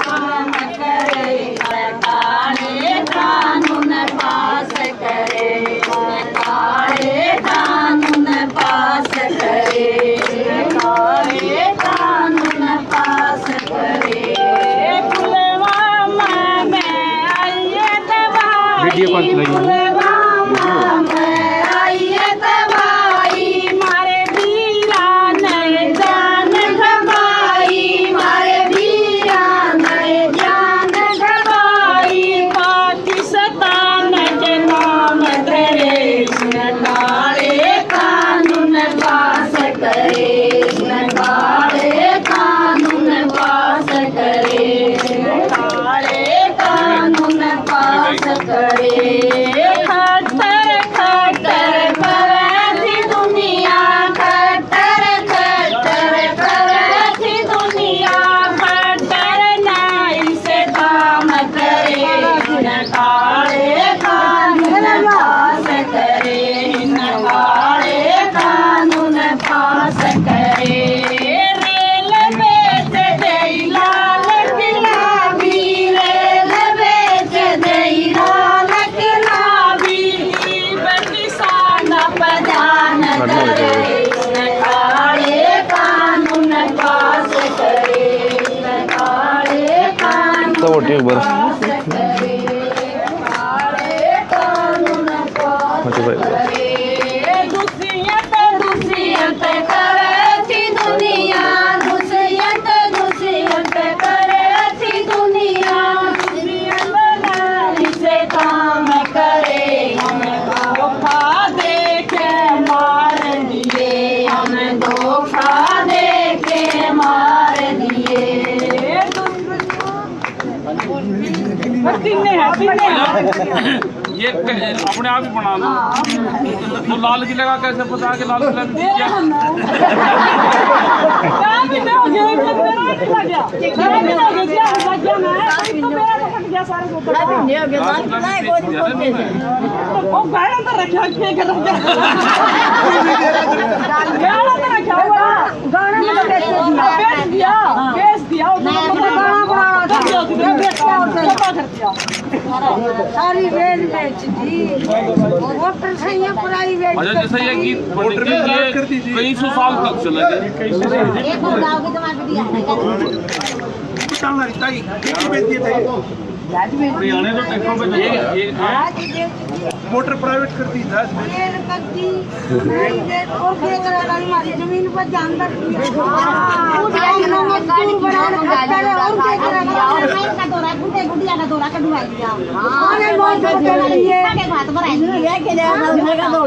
काम करे, काले कानून पास करे, काले कानून पास करे, काले कानून पास करे। पुलवामा में आइए तबाही, पुलवामा में आइए तबाही, मारे वीरा ने जान गवाई, मारे वीरा ने जान गवाई। पाकिस्तान के नाम धरे, काले कानून पास करे, काले कानून पास करे, काले कानून पास करे। खट्टर खट्टर करती दुनिया, खट्टर खट्टर करती दुनिया, खट्टर नाई से काम करे, काले कानून पास करे, काले कानून पास करे। रेलवे से दई लाल गुलाबी, रेलवे से दई लाल गुलाबी, किसान प्रदान करे, काले कानून पास करे, काले कानून तो ठीक बर पास करे, काले कानून पास करे। दुसियत दुसियत करती दुनिया, दुसियत दुसियत करती दुनिया, दुसियत नारी से काम करे, हमें धोखा दे के मार दिए, हमें धोखा दे के मार दिए। ये अपने आप ही बना लो। तो लाल किले का कैसे पता कि लाल किला क्या? सारी रेल बेच दी, मोटर से ये प्राइवेट। अच्छा जैसे ये गीत ये कई सौ साल तक चला गया। हरियाणा तो ट्रैक्टरों पे ये मोटर प्राइवेट कर दी था रेल कर दी, और देख रहा है हमारी जमीन पर जानवर वो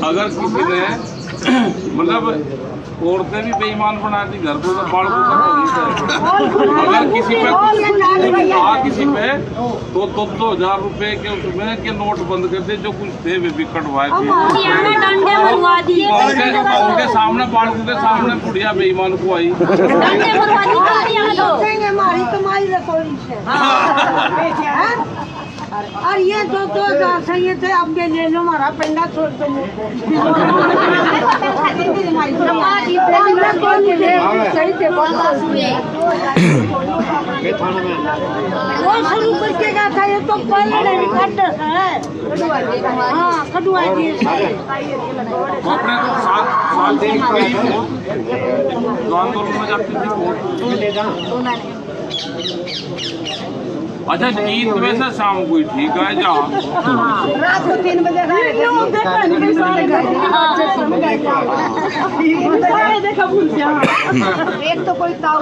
अगर किसी ने मतलब औरतें भी बेईमान बना दी, घर को बालकों का अगर किसी पे किसी पे तो 2,000 रुपए के उसमें के नोट बंद कर दे, जो कुछ थे वे भी कटवाए थे। उनके सामने बालकों के सामने बुढ़िया बेईमान को आई हमारी कमाई रसोई से। और ये 2,000 से ये थे, अब ले लो हमारा पेंडा छोड़ दो। वो शुरू करके गया था, ये तो पहले नहीं खड्डा है। हाँ कटुआ दिए। अपने को साल से आंदोलन में जाती थी। अच्छा गीत वैसे शाम को ठीक है जहाँ रात को 3 बजे एक तो कोई ताऊ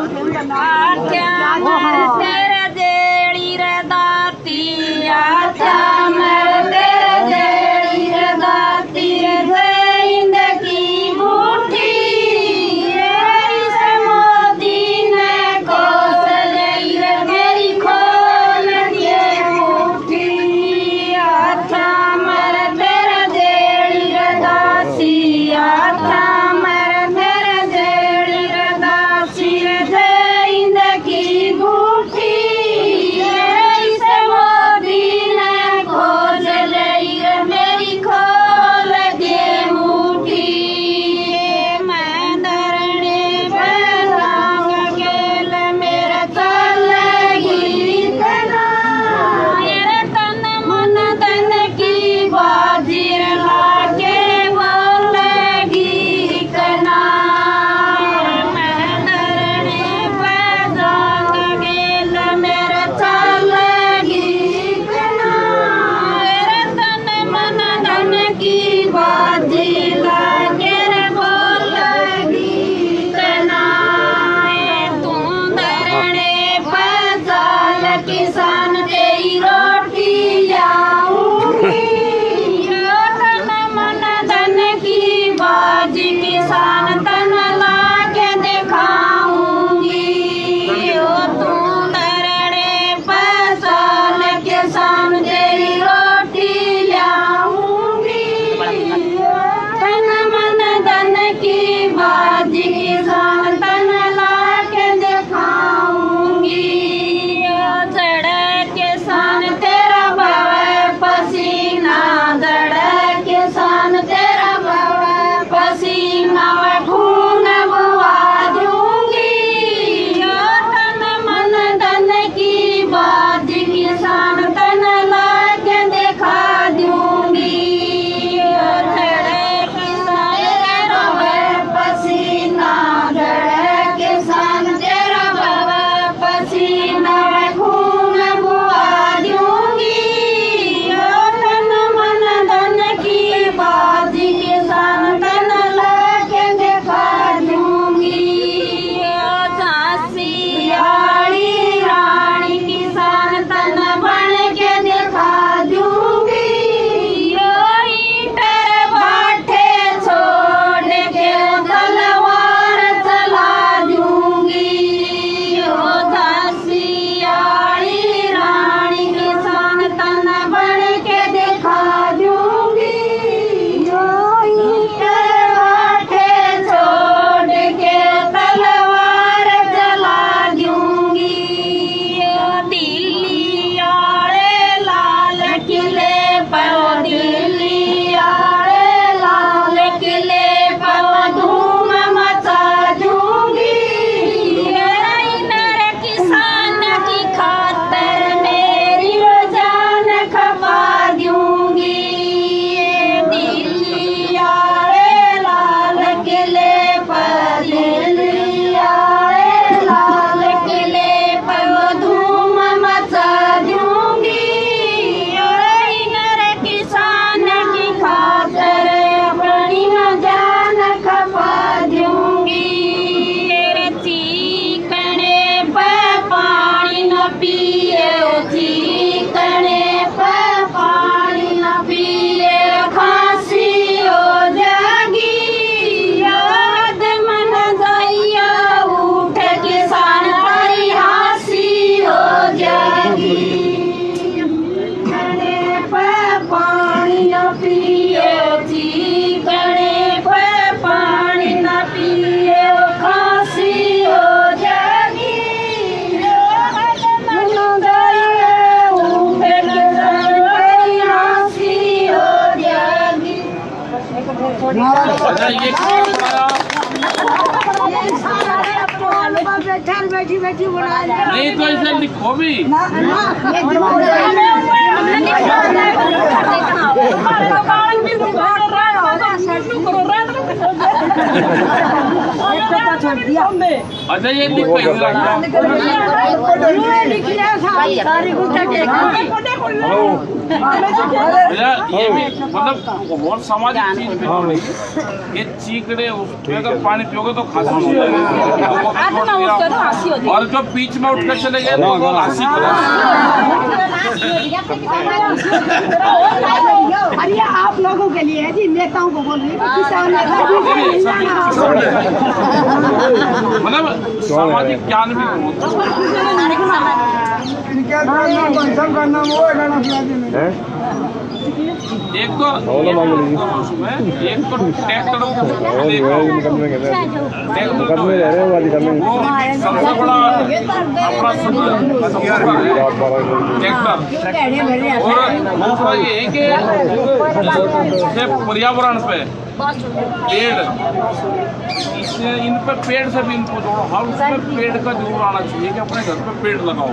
तेरे देड़ी रे दाती, आजा मेरे तेरे देड़ी रे दाती, जिंदगी बूटी मोदी ने कोस ली रे मेरी खोल दिए बूटी, आजा मेरे तेरे देड़ी रे दासी, आजा मेरे तेरे देड़ी रे दासी, जिंदगी बूटी मोदी ने खोज बैठा बैठी बैठी बना ले। नहीं तो ऐसे लिखो भी। अच्छा ये लिखो ये भी मतलब बहुत सामाजिक चीज भी हो रही है। ये चीकड़े उसमें अगर पानी पियोगे तो खांसी हो जाएगी और जो बीच में उठकर चले गए तो खांसी हो अरे आप लोगों के लिए है जी, नेताओं को बोल रही है किसान मतलब सामाजिक ज्ञान भी होता है। एक तो उसमें एक तो ट्रैक्टर सबसे बड़ा ट्रैक्टर और दूसरा ये है कि जैसे पर्यावरण पे पेड़ इन पे पेड़ से भी इनको जोड़ो। हर उसमें पेड़ का जरूर आना चाहिए कि अपने घर पे पेड़ लगाओ,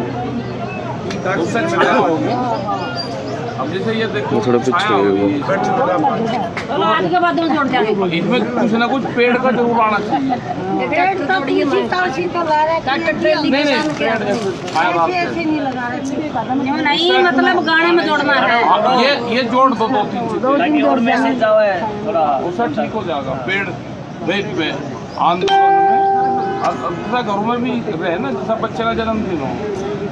उससे छाया होगी। अब जैसे ये देखो छाया होगी, इसमें कुछ ना कुछ पेड़ का जरूर आना चाहिए। नहीं मतलब गाने में जोड़ना है। ये जोड़ दो 2-3 चीजें और मैसेज उससे ठीक हो जाएगा। पेड़ वेट पे आंदोलन में दूसरा घरों में भी रहे ना, जैसा बच्चे का जन्मदिन हो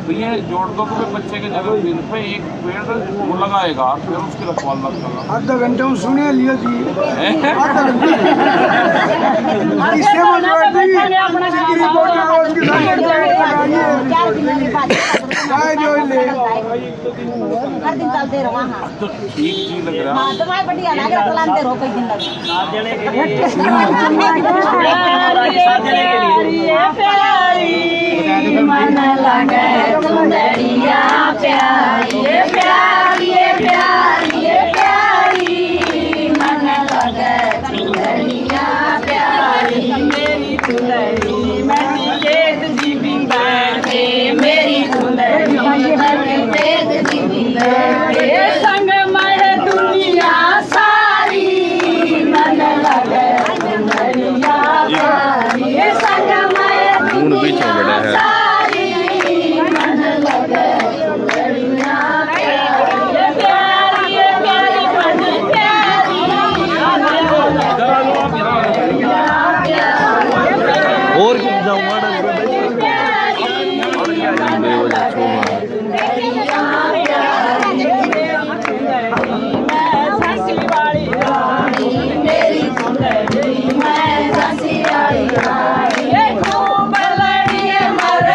तो ये जोड़ दो कि बच्चे के जन्मदिन पे एक पेड़ वो लगाएगा, फिर उसकी रखवाल करना। आधा घंटे में सुने लियो जी। तो ठीक चीज लग रहा है। मन लगे सुंदरिया प्यारी प्यारी प्यारी प्यारी, मन लगे सुंदरिया प्यारी। मेरी सुंदरी मेरी एक जीवी बैठे, मेरी सुंदरी एक जीवी बैठे, संग में दुनिया सारी। मन लगे सुंदरिया प्यारी, संग में दुनिया सारी। मन लगे सुंदरिया प्यारी प्यारी प्यारी प्यारी, और जाऊंगा खूब लड़िए मर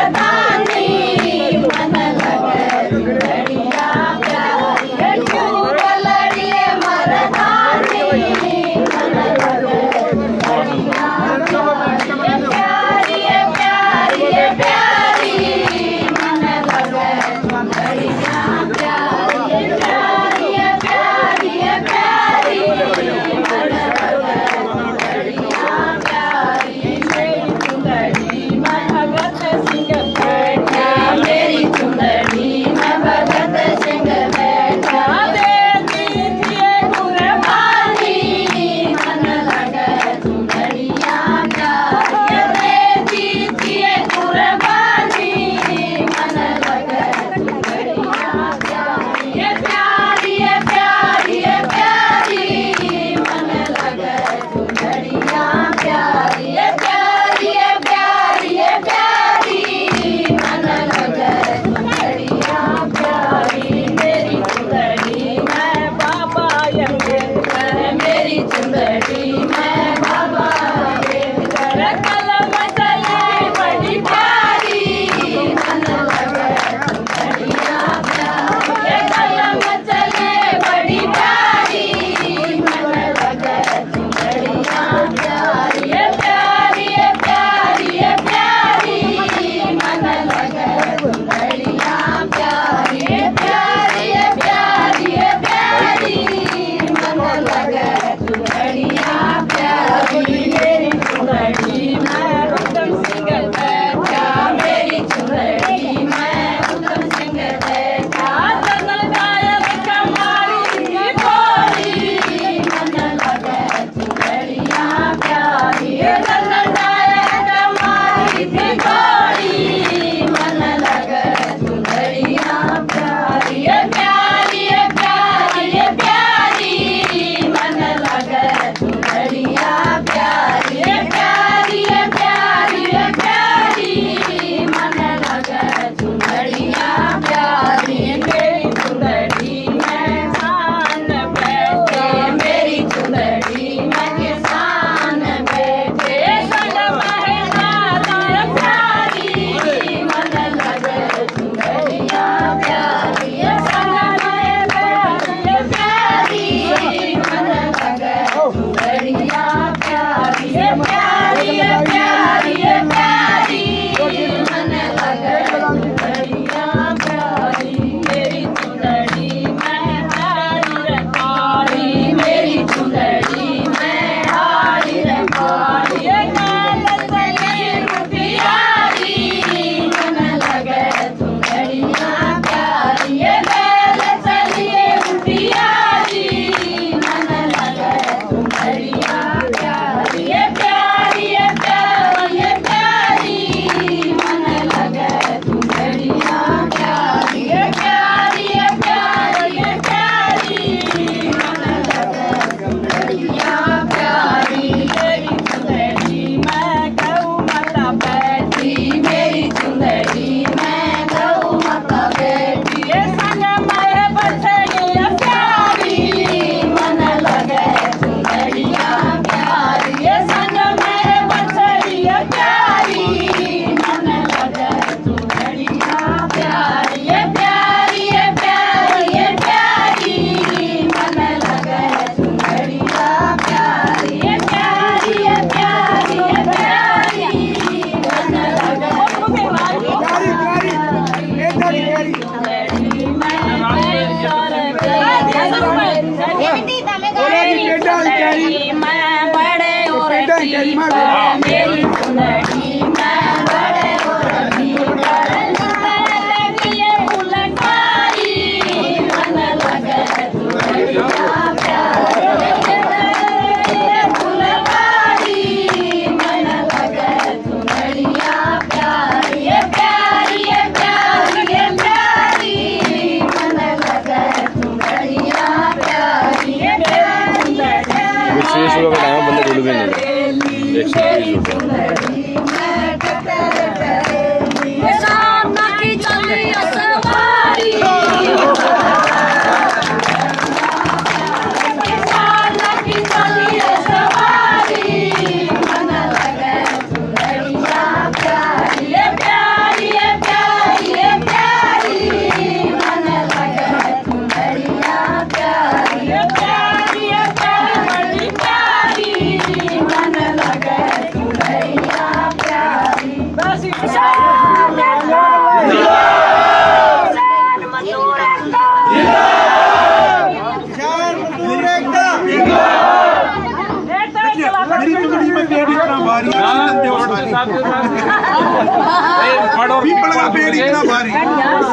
पीपल का पेड़ इतना भारी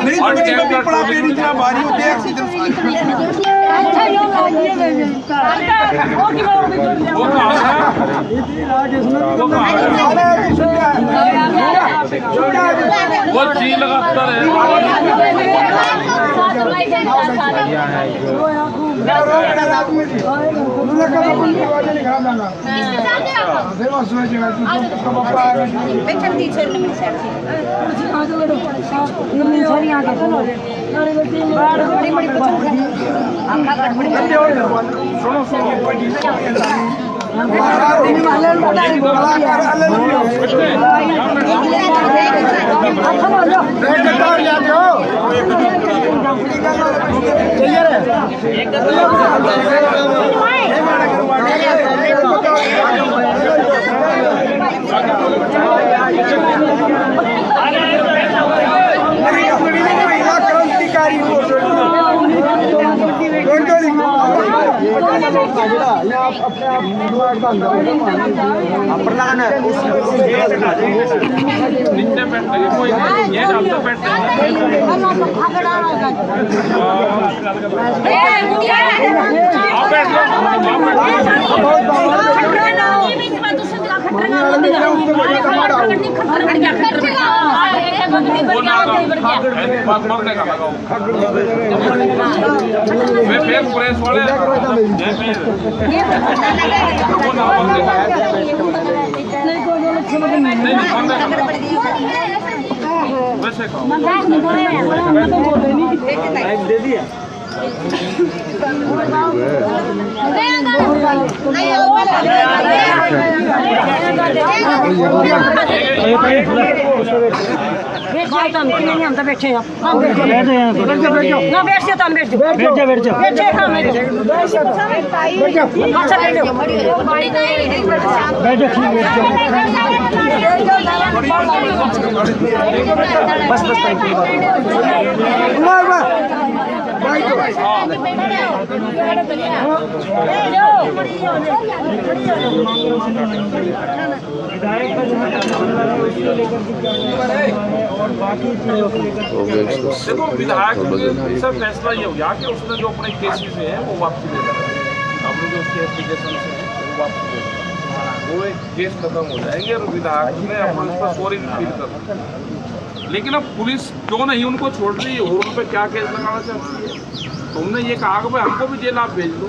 नहीं, पीपल का पेड़ इतना भारी होते हैं अच्छा यो लागिए बेबी और की बात वो कहाँ है? वो चीज लगाता है। नीचे बैठने की कोई नहीं, ये डालते बैठते मरने का लगाओ मैं फिर प्रेस वाले वैसे दे दिया हम तो बैठे हैं हम ना बैठ जाओ तुम बैठ जाओ बैठ जाओ बैठ जाओ अच्छा बैठ जाओ बस देखो विधायक सब फैसला ये हो गया कि उसने जो अपने केसेस हैं वो वापसी ले लेगा। अपने जो उसके एप्लीकेशन से हैं वो वापसी ले लेगा, वो एक केस खत्म हो जाएंगे और विधायक ने अपन उस पर सॉरी भी फील कर। लेकिन अब पुलिस क्यों नहीं उनको छोड़ रही है और उन पर क्या केस लगाना चाहती है? तो हमने ये कहा कि भाई हमको भी जेल आप भेज दो,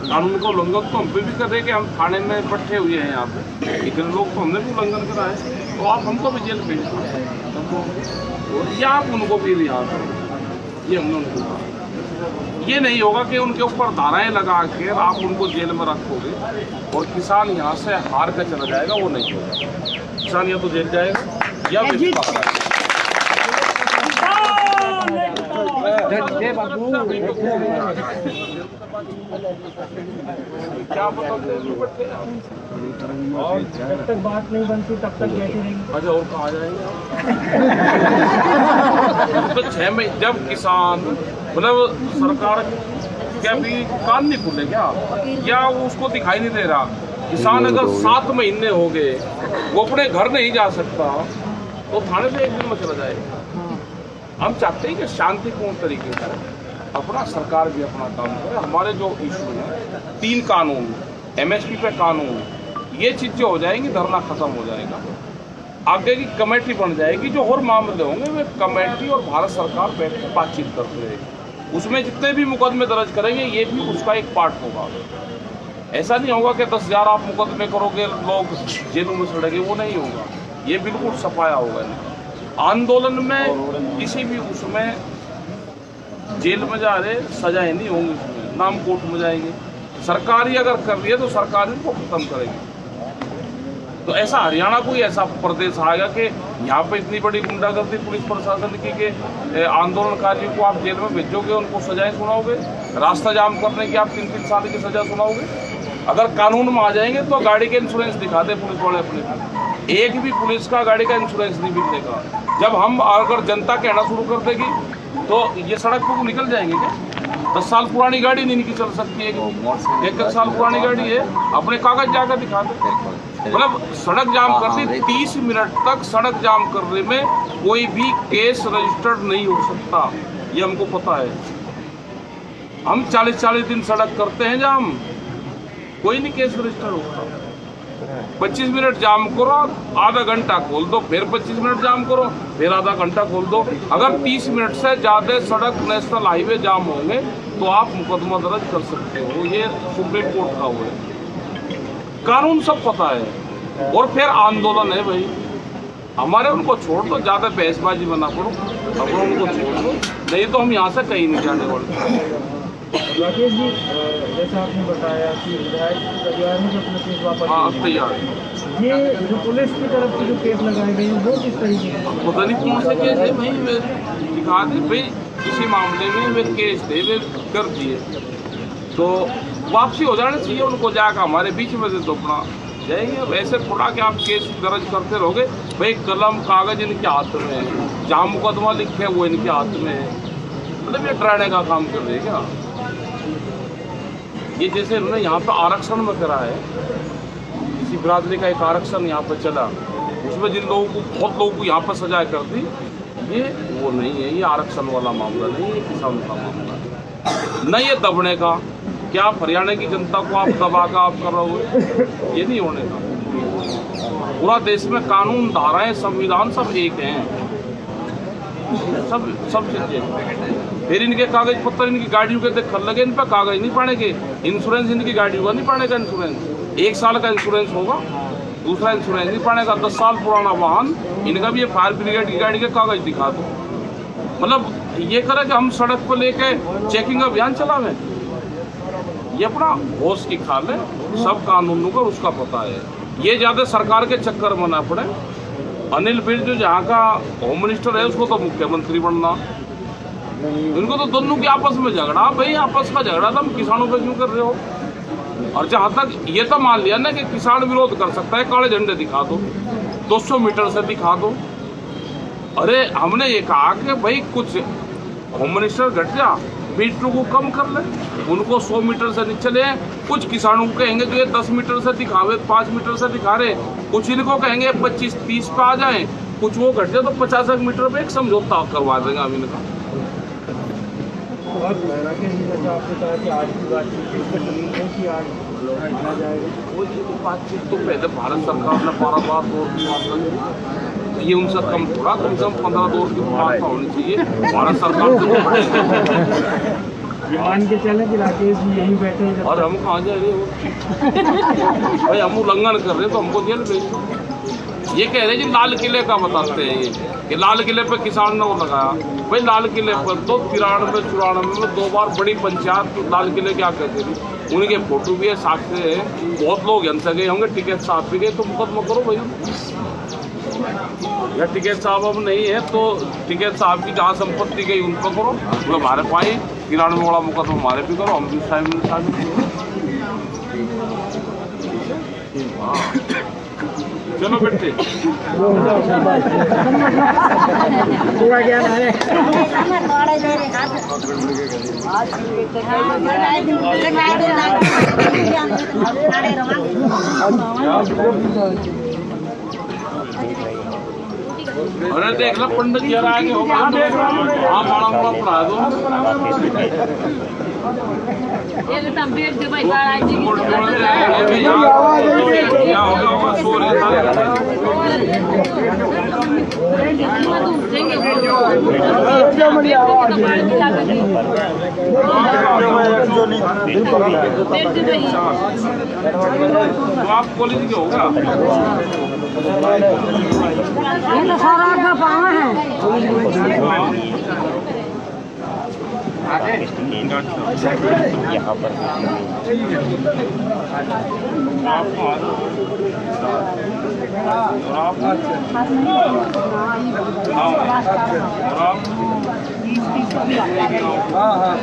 कानून का उल्लंघन तो हम पे भी कर रहे कि हम थाने में बैठे हुए हैं यहाँ पे, इतने लोग तो हमने भी उल्लंघन करा है, तो आप हमको भी जेल भेज दो या आप उनको भी रिहा करो। ये हमने उनको कहा। ये नहीं होगा कि उनके ऊपर धाराएं लगा के आप उनको जेल में रखोगे और किसान यहाँ से हार कर चला जाएगा, वो नहीं होगा। किसान या तो जेल जाएगा या फिर क्या पता और जब तक बात नहीं बनती तब तक बैठी रहेंगे। अच्छा और कहाँ जाएंगे? तो 6 महीने जब किसान मतलब सरकार क्या भी कान नहीं खुले क्या, या उसको दिखाई नहीं दे रहा? किसान अगर 7 महीने हो गए वो अपने घर नहीं जा सकता तो थाने से 1 दिन में चला जाएगा। हम चाहते हैं कि शांतिपूर्ण तरीके से अपना सरकार भी अपना काम करे। हमारे जो इशू हैं 3 कानून, MSP पे कानून, ये चीज़ें हो जाएंगी, धरना खत्म हो जाएगा। आगे की कमेटी बन जाएगी, जो और मामले होंगे वे कमेटी और भारत सरकार बैठ कर बातचीत करते रहेगी। उसमें जितने भी मुकदमे दर्ज करेंगे ये भी उसका एक पार्ट होगा। ऐसा नहीं होगा कि 10,000 आप मुकदमे करोगे लोग जेलों में सड़ेंगे, वो नहीं होगा। ये बिल्कुल सफाया होगा। आंदोलन में किसी भी उसमें जेल में जा रहे सजाएं नहीं होंगी, उसमें नाम कोर्ट में जाएंगे। सरकार ही अगर कर रही है तो सरकार इनको खत्म करेगी। तो ऐसा हरियाणा कोई ऐसा प्रदेश आएगा कि यहाँ पे इतनी बड़ी गुंडागर्दी पुलिस प्रशासन की कि आंदोलनकारियों को आप जेल में भेजोगे, उनको सजाएं सुनाओगे, रास्ता जाम करने की आप 3-3 साल की सजा सुनाओगे। अगर कानून में आ जाएंगे तो गाड़ी के इंश्योरेंस दिखाते पुलिस वाले अपने एक भी पुलिस का गाड़ी का इंश्योरेंस नहीं बिकेगा। जब हम अगर जनता कहना शुरू कर देगी तो ये सड़क पर निकल जाएंगे क्या? 10 साल पुरानी गाड़ी नहीं निकल सकती है, 1 साल पुरानी गाड़ी है, अपने कागज जाकर दिखा दो। मतलब सड़क जाम करते 30 मिनट तक सड़क जाम करने में कोई भी केस रजिस्टर्ड नहीं हो सकता, ये हमको पता है। हम 40-40 दिन सड़क करते हैं जाम, कोई नहीं केस रजिस्टर होता। 25 मिनट जाम करो, आधा घंटा खोल दो, फिर 25 मिनट जाम करो, फिर आधा घंटा खोल दो। अगर 30 मिनट से ज़्यादा सड़क नेशनल हाईवे जाम होंगे तो आप मुकदमा दर्ज कर सकते हो, ये सुप्रीम कोर्ट का हुआ है। कानून सब पता है। और फिर आंदोलन है भाई, हमारे उनको छोड़ दो, ज़्यादा बहसबाजी बना करो, अब उनको छोड़ दो, नहीं तो हम यहाँ से कहीं नहीं जाने वाले। राकेश जी, जैसा आपने बताया कि विधायक परिवार ने अपना केस वापस तैयार, ये जो पुलिस की तरफ से जो केस लगाए गए हैं वो किस तरीके के? पता नहीं कौन से केस है भाई, वे दिखा दे भाई, किसी मामले में वे केस थे, वे कर दिए तो वापसी हो जाना चाहिए उनको, जाकर हमारे बीच में से तो अपना जाएंगे। वैसे थोड़ा कि आप केस दर्ज करते रहोगे भाई, कलम कागज इनके हाथ में है, जहाँ मुकदमा लिखे वो इनके हाथ में है, मतलब ये डराने का काम कर रहे क्या? ये जैसे उन्होंने यहाँ पर आरक्षण में करा है, किसी बिरादरी का एक आरक्षण यहाँ पर चला, उसमें जिन लोगों को बहुत लोगों को यहाँ पर सजा कर दी, ये वो नहीं है, ये आरक्षण वाला मामला नहीं है, किसान का मामला है। न ये दबने का, क्या आप हरियाणा की जनता को आप दबा का आप कर रहे हो, ये नहीं होने का। पूरा देश में कानून, धाराएं, संविधान सब एक हैं, सब चीजें। फिर इनके कागज पत्तर, इनकी गाड़ियों के देख लगे, इन पर कागज नहीं पानेंगे, इंश्योरेंस इनकी गाड़ियों का नहीं पानेगा, इंश्योरेंस 1 साल का इंश्योरेंस होगा, दूसरा इंश्योरेंस नहीं पानेगा। 10 साल पुराना वाहन, इनका भी ये फायर ब्रिगेड की गाड़ी के कागज दिखा दो। मतलब ये करे कि हम सड़क पर लेके चेकिंग अभियान चलावें, ये अपना होश की खाल है, सब कानूनों का उसका पता है। ये ज़्यादा सरकार के चक्कर में ना पड़े। अनिल विज जो जहाँ का होम मिनिस्टर है, उसको तो मुख्यमंत्री बनना, इनको तो दोनों के आपस में झगड़ा, भाई आपस का झगड़ा था, किसानों पे क्यों कर रहे हो? और जहाँ तक ये तो मान लिया ना कि किसान विरोध कर सकता है, काले झंडे दिखा दो, 200 मीटर से दिखा दो। अरे हमने ये कहा कि भाई कुछ होम मिनिस्टर घट जा, मीटरों को कम कर ले, उनको 100 मीटर से नहीं चले। कुछ किसानों को कहेंगे जो ये 10 मीटर से दिखावे, 5 मीटर से दिखा रहे, कुछ इनको कहेंगे 25-30 पे आ जाए, कुछ वो घट जाए तो 50 मीटर पे एक समझौता करवा देंगे हम इनका। और राकेश जी, जैसा आपने कहा कि आज की बातचीत है कि आज घटना जाएगा, वो बातचीत तो पहले भारत सरकार ने 12 बार दौर की बात करी, ये उनसे कम थोड़ा, कम से कम 15 दौर की बात होनी चाहिए भारत सरकार से। मान के चले कि राकेश जी यहीं बैठे हैं, और हम कहाँ जा रहे हो भाई, हम उल्लंघन कर रहे हैं तो हमको जेल भेजो। ये कह रहे जी लाल किले का बताते हैं ये कि लाल किले पे किसान ने वो लगाया, भाई लाल किले पर तो 93-94 में 2 बार बड़ी पंचायत लाल किले क्या कहते थे, उनके फोटो भी है, साक्ष्य है, बहुत लोग यहाँ गए होंगे, टिकैत साहब भी गए, तो मुकदमा करो भाई। या टिकैत साहब अब नहीं है तो टिकैत साहब की जहाँ संपत्ति गई उन पर करो, मतलब हमारे पाई 93 वाला मुकदमा हमारे भी करो, हम भी शामिल। चलो बेटे, पूरा ज्ञान है। अरे देख लो पंडित जी आगे होगा, हाँ माड़ा माड़ा पढ़ा दो। आप कॉलेज के होगा, ये तो सारा का पावा है। यहाँ पर आप हाँ हाँ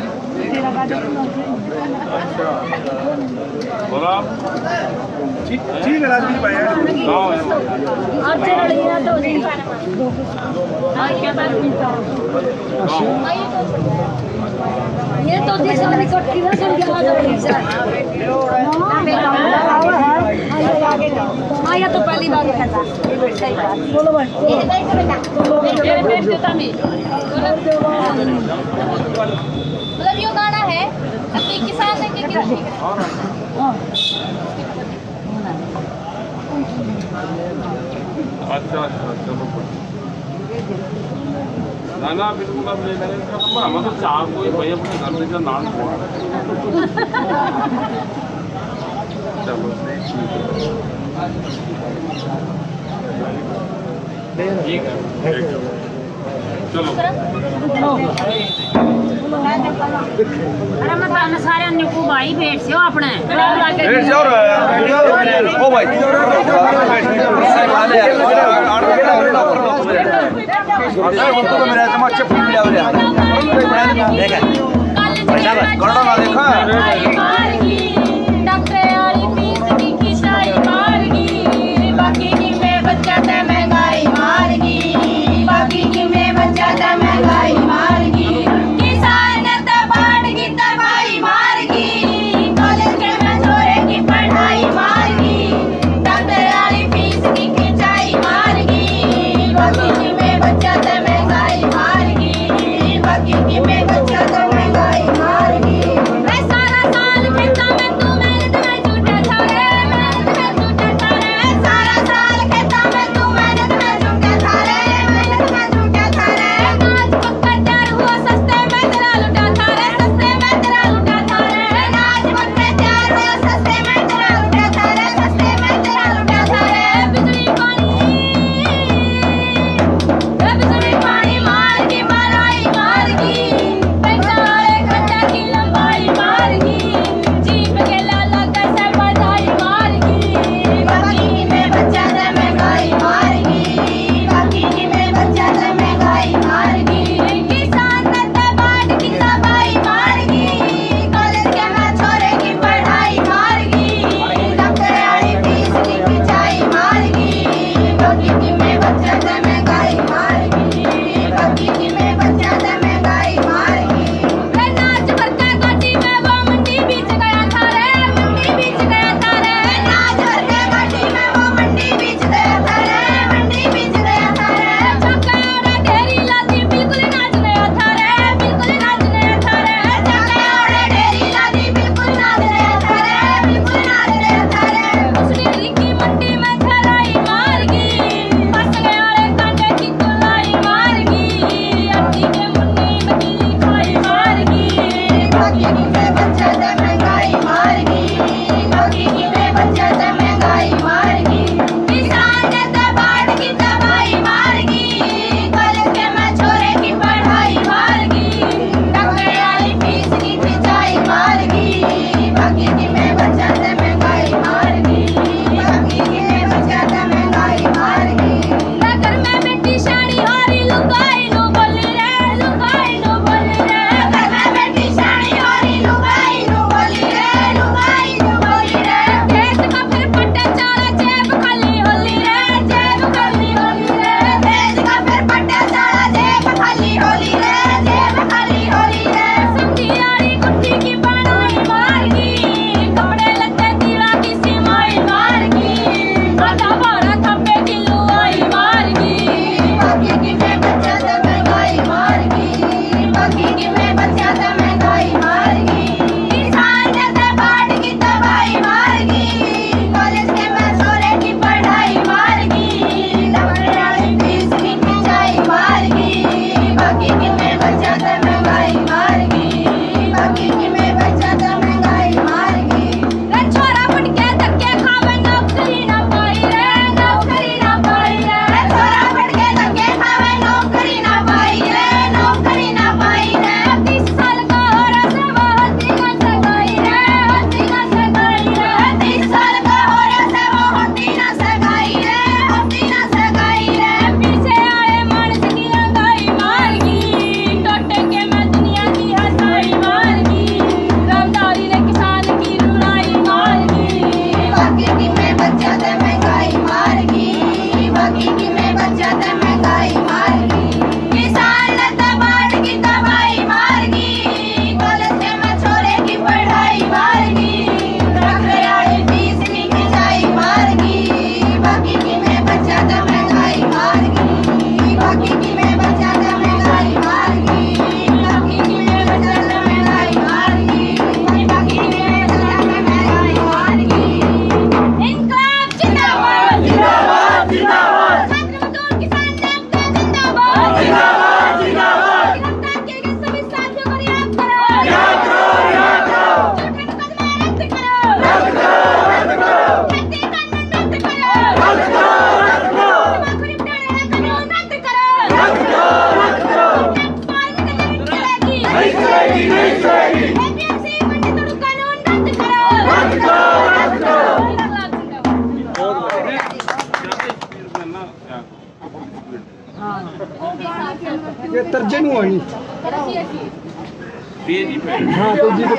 बोला ठीक है राजवीर भाई गाँव ये तो देश वाली कटकी ना सब यहाँ हाँ या तो पहली बार देखा था बोलो भाई मतलब यो गाना है अपने किसान ने क्या अच्छा चलो ना ना बिल्कुल अब ले लेंगे इसका नंबर हमें तो चार कोई भाई अपने घर में का नाम हुआ चलो ठीक है चलो अरे मैं थाने सारे अन्य को भाई भेज से हो अपने भेज जाओ ओ भाई मेरा समक्ष फूल लिया देखा पैसा गड़ा ना देखा डॉक्टर वाली फीस की किसाई मारगी बाकी की में बच्चा ते महंगाई मारगी बाकी की में बच्चा ते महंगाई मारगी किसान ते बाढ़गी तबाही मारगी कॉलेज के में छोरे की पढ़ाई मारगी डॉक्टर वाली फीस की किसाई मारगी बाकी की में बच्चा ते महंगाई मारगी बाकी की में बच्चा ते महंगाई मारगी मैं सारा साल खेता में ये तर्जे नु आनी ये जी पे हां तो जी तो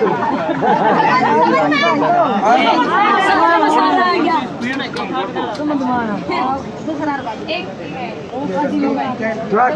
मसाला आ गया स्पीड कम कर दो दूसरा एक थोड़ा